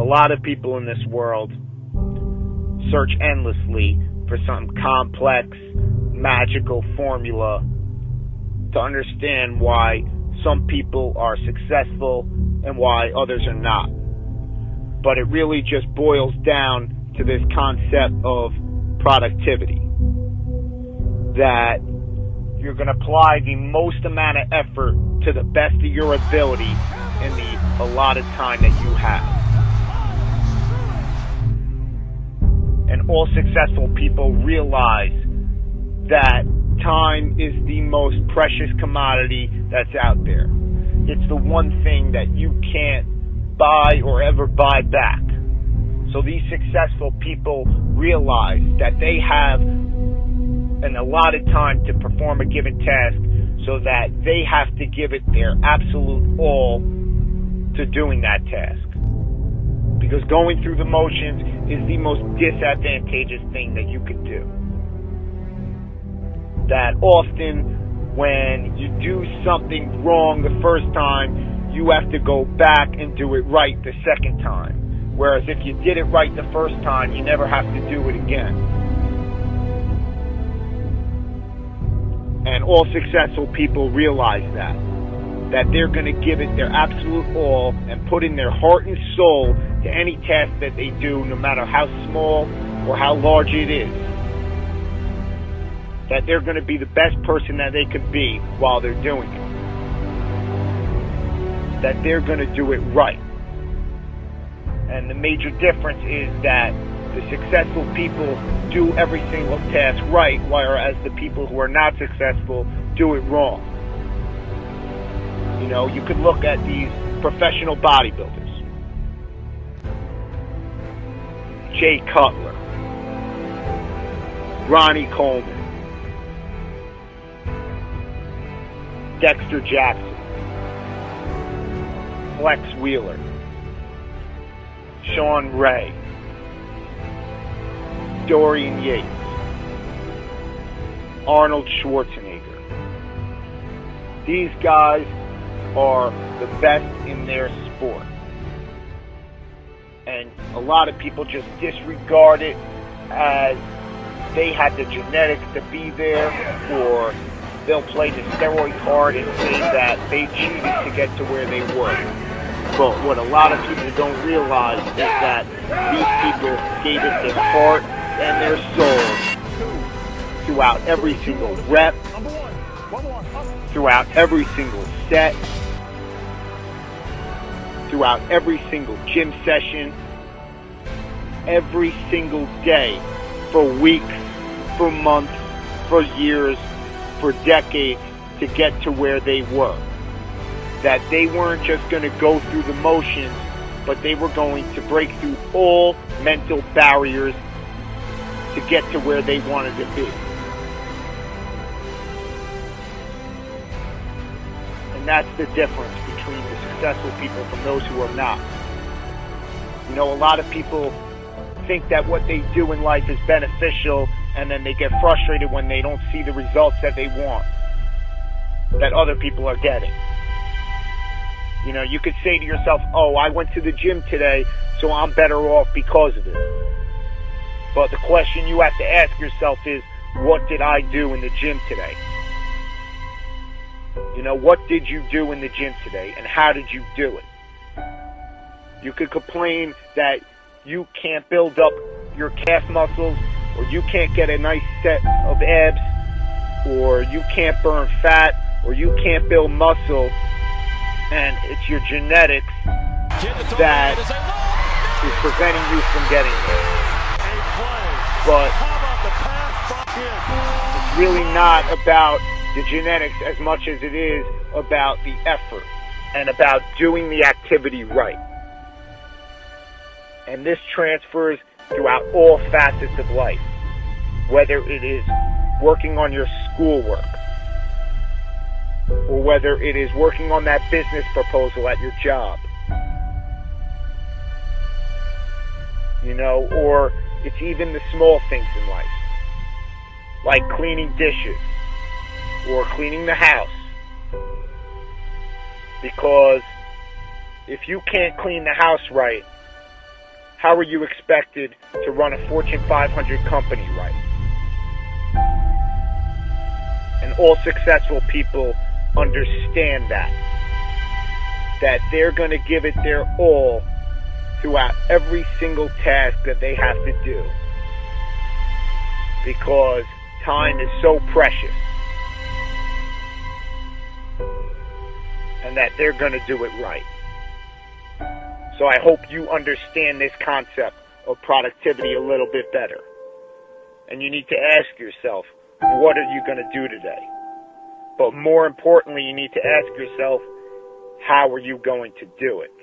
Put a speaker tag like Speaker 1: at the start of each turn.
Speaker 1: lot of people in this world search endlessly for some complex, magical formula to understand why some people are successful and why others are not. But it really just boils down to this concept of productivity. That you're going to apply the most amount of effort to the best of your ability in the allotted time that you have. And all successful people realize that time is the most precious commodity that's out there. It's the one thing that you can't buy or ever buy back. So these successful people realize that they have an allotted time to perform a given task, so that they have to give it their absolute all to doing that task. Because going through the motions is the most disadvantageous thing that you could do. That often when you do something wrong the first time, you have to go back and do it right the second time. Whereas if you did it right the first time, you never have to do it again. And all successful people realize that they're going to give it their absolute all and put in their heart and soul to any task that they do, no matter how small or how large it is. That they're going to be the best person that they could be while they're doing it. That they're going to do it right. And the major difference is that the successful people do every single task right, whereas the people who are not successful do it wrong. You know, you could look at these professional bodybuilders. Jay Cutler, Ronnie Coleman, Dexter Jackson, Flex Wheeler, Sean Ray, Dorian Yates, Arnold Schwarzenegger. These guys are the best in their sport. And a lot of people just disregard it as they had the genetics to be there, or they'll play the steroid card and say that they cheated to get to where they were. But what a lot of people don't realize is that these people gave it their heart and their soul throughout every single rep, throughout every single set, throughout every single gym session, every single day, for weeks, for months, for years, for decades, to get to where they were. That they weren't just going to go through the motions, but they were going to break through all mental barriers to get to where they wanted to be. And that's the difference between the successful people from those who are not. You know, a lot of people think that what they do in life is beneficial, and then they get frustrated when they don't see the results that they want, that other people are getting. You know, you could say to yourself, oh, I went to the gym today, so I'm better off because of it. But the question you have to ask yourself is, what did I do in the gym today? You know, what did you do in the gym today, and how did you do it? You could complain that you can't build up your calf muscles, or you can't get a nice set of abs, or you can't burn fat, or you can't build muscle, and it's your genetics that is preventing you from getting there. But it's really not about the genetics as much as it is about the effort and about doing the activity right. And this transfers throughout all facets of life, whether it is working on your schoolwork, or whether it is working on that business proposal at your job, you know, or it's even the small things in life, like cleaning dishes or cleaning the house. Because if you can't clean the house right, how are you expected to run a Fortune 500 company right? And all successful people understand that they're going to give it their all throughout every single task that they have to do, because time is so precious, and that they're going to do it right. So I hope you understand this concept of productivity a little bit better. And you need to ask yourself, what are you going to do today? But more importantly, you need to ask yourself, how are you going to do it?